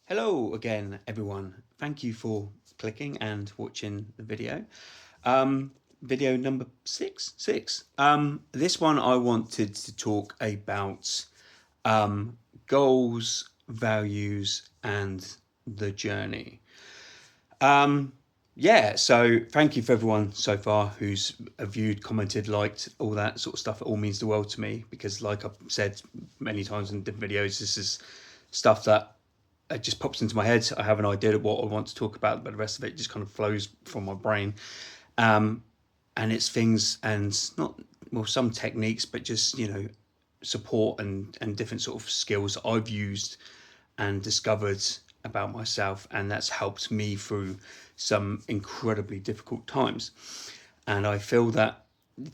Hello again, everyone. Thank you for clicking and watching the video. Video number six. This one I wanted to talk about goals, values, and the journey. So thank you for everyone so far who's viewed, commented, liked, all that sort of stuff. It all means the world to me because, like I've said many times in different videos, this is stuff that it just pops into my head. I have an idea of what I want to talk about, but the rest of it just kind of flows from my brain. And it's things and not, well, some techniques, but just, support and different sort of skills I've used and discovered about myself. And that's helped me through some incredibly difficult times. And I feel that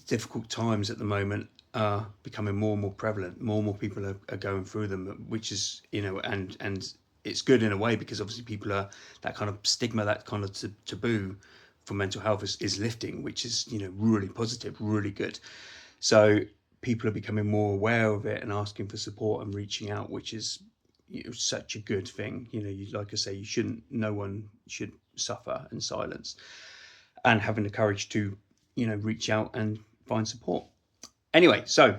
difficult times at the moment are becoming more and more prevalent. More and more people are going through them, which is, and it's good in a way because obviously people are, that kind of stigma, that kind of taboo for mental health is lifting, which is, really positive, really good. So people are becoming more aware of it and asking for support and reaching out, which is, such a good thing. Like I say, no one should suffer in silence, and having the courage to, reach out and find support. Anyway, so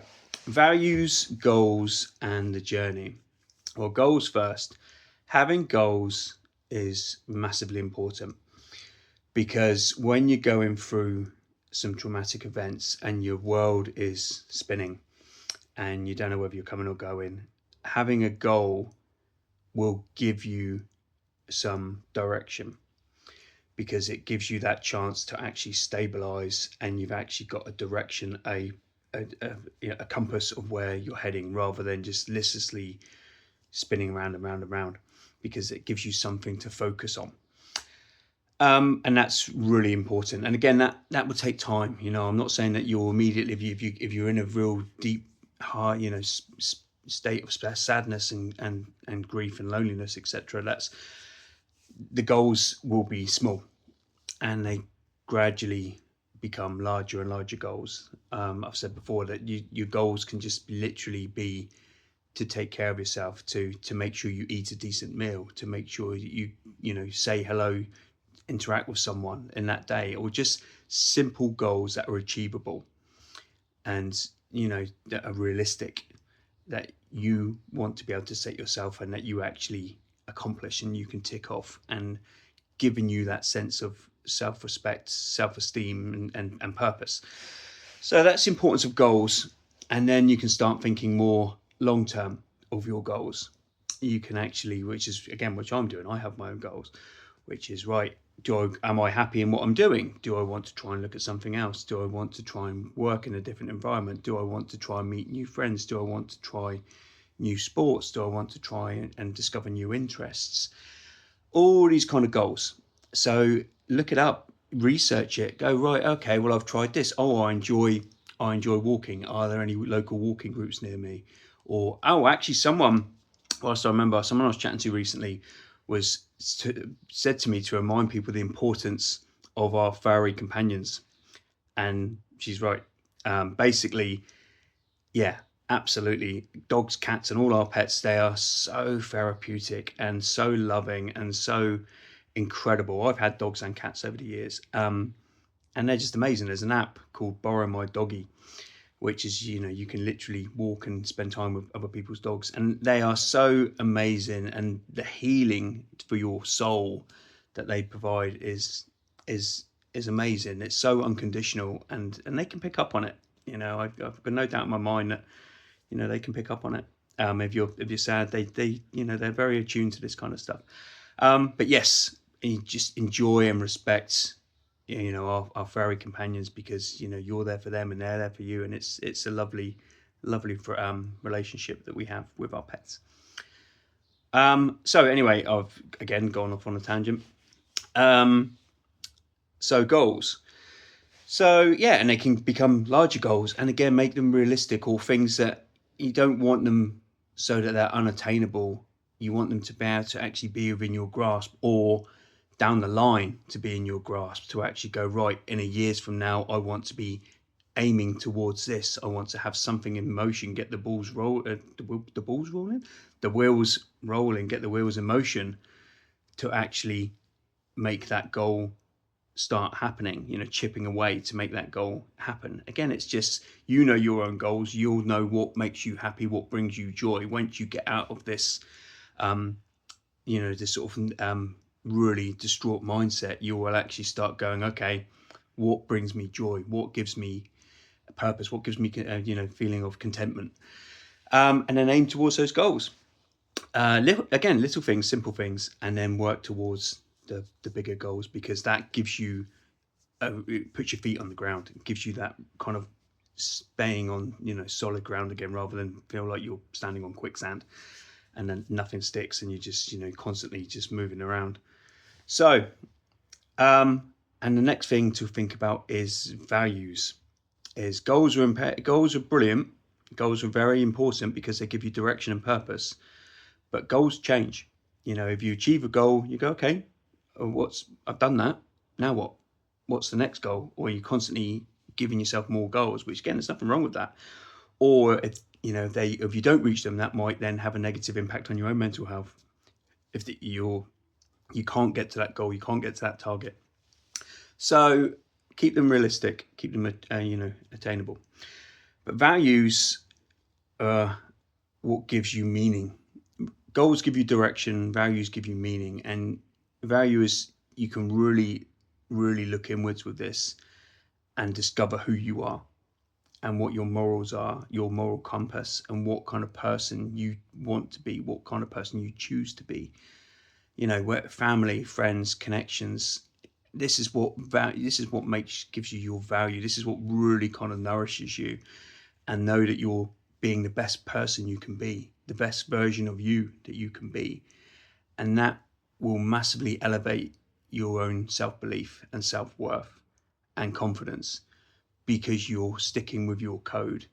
values, goals, and the journey. Well, goals first. Having goals is massively important because when you're going through some traumatic events and your world is spinning and you don't know whether you're coming or going, having a goal will give you some direction because it gives you that chance to actually stabilize and you've actually got a direction, a compass of where you're heading rather than just listlessly spinning around and round and round, because it gives you something to focus on. And that's really important. And again, that will take time. I'm not saying that you'll immediately, if you're in a real deep, high, state of sadness and grief and loneliness, etc. That's the goals will be small, and they gradually become larger and larger goals. I've said before that your goals can just literally be to take care of yourself, to make sure you eat a decent meal, to make sure you say hello, interact with someone in that day, or just simple goals that are achievable and that are realistic, that you want to be able to set yourself and that you actually accomplish and you can tick off, and giving you that sense of self-respect, self-esteem, and purpose. So that's the importance of goals. And then you can start thinking more long term of your goals. You can actually, which is again, which I'm doing, I have my own goals, which is right. Am I happy in what I'm doing? Do I want to try and look at something else? Do I want to try and work in a different environment? Do I want to try and meet new friends? Do I want to try new sports? Do I want to try and discover new interests? All these kind of goals. So look it up, research it, go, right, okay, well, I've tried this. Oh, I enjoy walking. Are there any local walking groups near me? Or, oh, actually whilst I remember, someone I was chatting to recently said to me to remind people the importance of our furry companions. And she's right. Basically, yeah, absolutely. Dogs, cats, and all our pets, they are so therapeutic and so loving and so incredible. I've had dogs and cats over the years, and they're just amazing. There's an app called Borrow My Doggy, which is, you can literally walk and spend time with other people's dogs, and they are so amazing. And the healing for your soul that they provide is amazing. It's so unconditional, and they can pick up on it. I've got no doubt in my mind that they can pick up on it. If you're sad, they're very attuned to this kind of stuff. But yes, you just enjoy and respect our furry companions, because you're there for them and they're there for you, and it's a lovely relationship that we have with our pets. So anyway, I've again gone off on a tangent. So goals. So yeah, and they can become larger goals, and again make them realistic, or things that you don't want them so that they're unattainable. You want them to be able to actually be within your grasp, or down the line to be in your grasp, to actually go, right, in a years from now I want to be aiming towards this. I want to have something in motion, get the balls rolling, the wheels rolling, get the wheels in motion to actually make that goal start happening, chipping away to make that goal happen. Again, it's just, your own goals, you'll know what makes you happy, what brings you joy. Once you get out of this, this sort of really distraught mindset, you will actually start going, okay, what brings me joy? What gives me a purpose? What gives me, feeling of contentment? And then aim towards those goals. Little things, simple things, and then work towards the bigger goals, because that gives you, it puts your feet on the ground. It gives you that kind of staying on, solid ground again, rather than feel like you're standing on quicksand and then nothing sticks and you're just, constantly just moving around. So, and the next thing to think about is values. Goals are brilliant. Goals are very important because they give you direction and purpose. But goals change. If you achieve a goal, you go, okay, I've done that. Now what? What's the next goal? Or you're constantly giving yourself more goals, which again, there's nothing wrong with that. Or if you don't reach them, that might then have a negative impact on your own mental health. If you can't get to that goal, you can't get to that target. So keep them realistic, keep them attainable. But values are what gives you meaning. Goals give you direction, values give you meaning, and values, you can really, really look inwards with this and discover who you are and what your morals are, your moral compass, and what kind of person you want to be, what kind of person you choose to be. Where family, friends, connections. This is what gives you your value. This is what really kind of nourishes you, and know that you're being the best person you can be, the best version of you that you can be. And that will massively elevate your own self-belief and self-worth and confidence, because you're sticking with your code.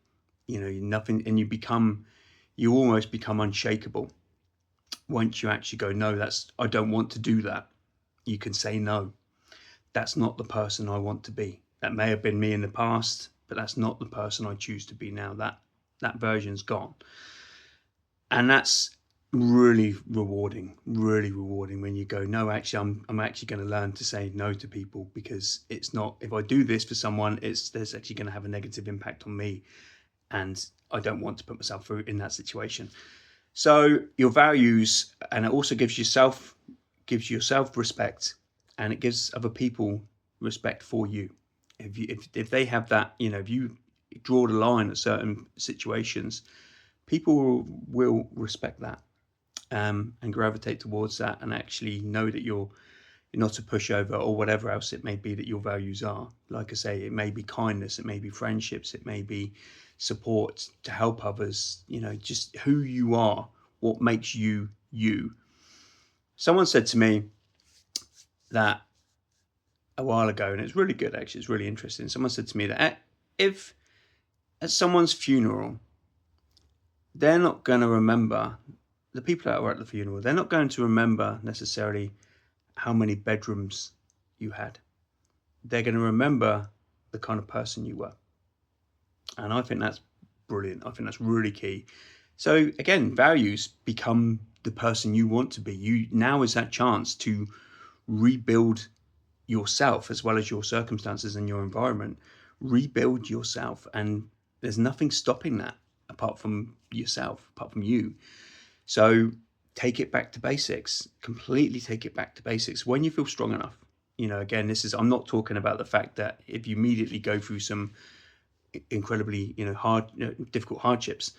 Nothing, and you almost become unshakable. Once you actually go, no, I don't want to do that. You can say, no, that's not the person I want to be. That may have been me in the past, but that's not the person I choose to be now. That version's gone. And that's really rewarding when you go, no, actually, I'm actually going to learn to say no to people, because it's not, if I do this for someone, there's actually going to have a negative impact on me, and I don't want to put myself through in that situation. So your values, and it also gives yourself respect, and it gives other people respect for you. If they have that, if you draw the line at certain situations, people will respect that, and gravitate towards that, and actually know that you're not a pushover, or whatever else it may be that your values are. Like I say, it may be kindness, it may be friendships, it may be support to help others, just who you are, what makes you you. Someone said to me that a while ago, and it's really good, actually, it's really interesting. Someone said to me that if at someone's funeral, they're not going to remember, the people that were at the funeral, they're not going to remember necessarily how many bedrooms you had. They're going to remember the kind of person you were. And I think that's brilliant. I think that's really key. So again, values become the person you want to be. Now is that chance to rebuild yourself, as well as your circumstances and your environment. Rebuild yourself, and there's nothing stopping that apart from yourself, apart from you. So take it back to basics. Completely take it back to basics when you feel strong enough. Again, I'm not talking about the fact that if you immediately go through some incredibly difficult hardships,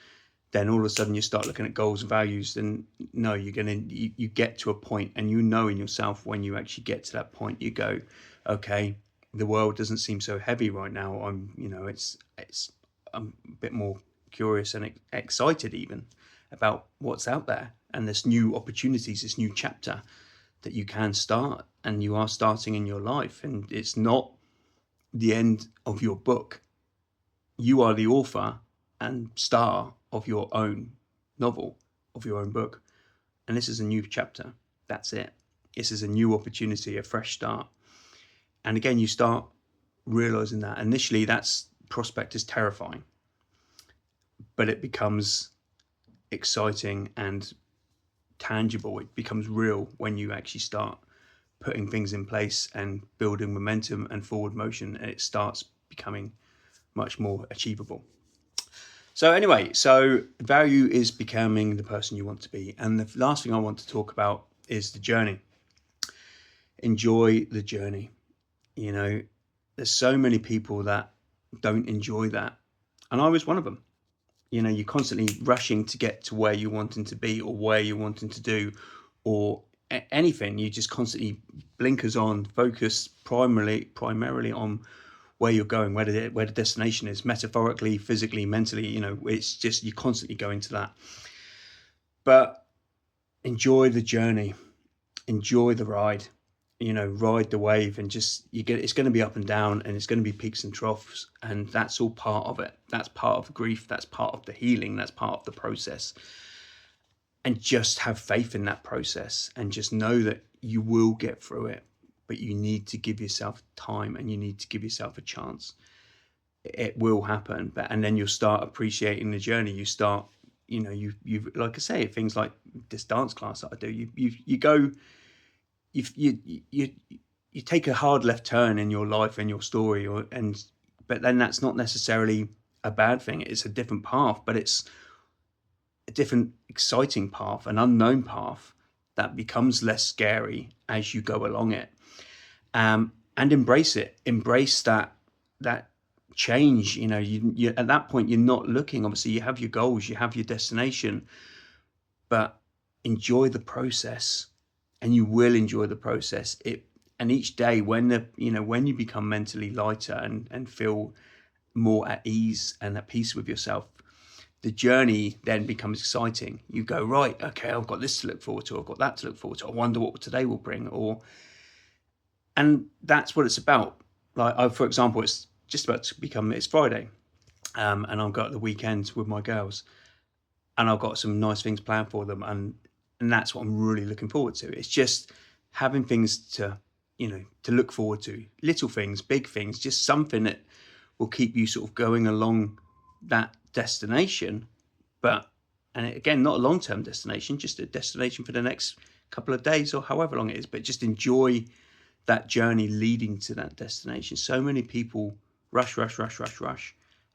then all of a sudden you start looking at goals and values. Then no, you get to a point, and in yourself, when you actually get to that point, you go, okay, the world doesn't seem so heavy right now. I'm a bit more curious and excited even about what's out there, and there's new opportunities, this new chapter that you can start, and you are starting in your life, and it's not the end of your book. You are the author and star of your own novel, of your own book, and this is a new chapter. That's it. This is a new opportunity, a fresh start. And again, you start realizing that initially that's prospect is terrifying, but it becomes exciting and tangible. It becomes real when you actually start putting things in place and building momentum and forward motion, and it starts becoming much more achievable. So anyway, so value is becoming the person you want to be. And the last thing I want to talk about is the journey. Enjoy the journey. You know, there's so many people that don't enjoy that. And I was one of them. You know, you're constantly rushing to get to where you're wanting to be or where you're wanting to do or anything. You just constantly blinkers on, focus primarily on where you're going, where the destination is, metaphorically, physically, mentally. You know, it's just you're constantly going to that. But enjoy the journey, enjoy the ride. You know, ride the wave, and just it's going to be up and down, and it's going to be peaks and troughs, and that's all part of it. That's part of the grief, that's part of the healing, that's part of the process. And just have faith in that process, and just know that you will get through it, but you need to give yourself time, and you need to give yourself a chance. It will happen, and then you'll start appreciating the journey. You start, you know, you like I say, things like this dance class that I do, you go, you take a hard left turn in your life and your story, but then that's not necessarily a bad thing. It's a different path, but it's a different exciting path, an unknown path that becomes less scary as you go along it. And embrace it. Embrace that change. You know, you at that point you're not looking. Obviously, you have your goals, you have your destination, but enjoy the process, and you will enjoy the process. And each day when you become mentally lighter and feel more at ease and at peace with yourself, the journey then becomes exciting. You go, right, okay, I've got this to look forward to, I've got that to look forward to. I wonder what today will bring, and that's what it's about. Like, for example, it's just about to become, it's Friday, and I've got the weekend with my girls, and I've got some nice things planned for them, and that's what I'm really looking forward to. It's just having things to look forward to, little things, big things, just something that will keep you sort of going along that destination. And again, not a long-term destination, just a destination for the next couple of days or however long it is, but just enjoy that journey leading to that destination. So many people rush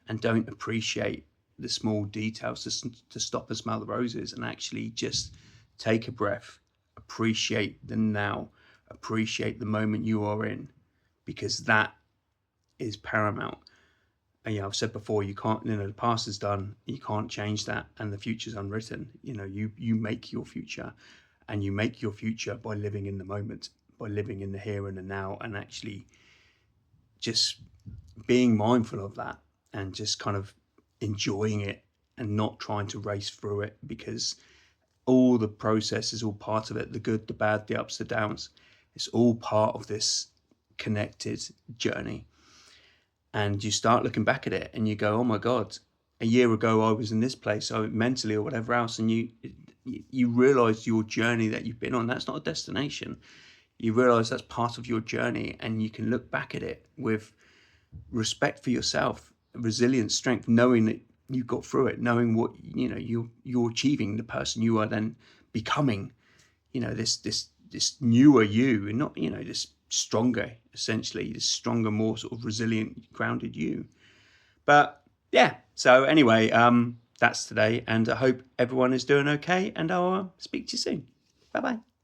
and don't appreciate the small details to stop and smell the roses, and actually just take a breath, appreciate the now, appreciate the moment you are in, because that is paramount. And yeah, I've said before, you can't, the past is done, you can't change that, and the future's unwritten. You make your future, and you make your future by living in the moment, by living in the here and the now, and actually just being mindful of that, and just kind of enjoying it and not trying to race through it, because all the process is all part of it, the good, the bad, the ups, the downs. It's all part of this connected journey. And you start looking back at it and you go, oh my God, a year ago I was in this place, mentally or whatever else, and you realize your journey that you've been on, that's not a destination. You realize that's part of your journey, and you can look back at it with respect for yourself, resilience, strength, knowing that you got through it, knowing what you're achieving, the person you are then becoming, this newer you, and not this stronger, essentially this stronger, more sort of resilient, grounded you. But yeah, so anyway, that's today, and I hope everyone is doing okay, and I'll speak to you soon. Bye bye.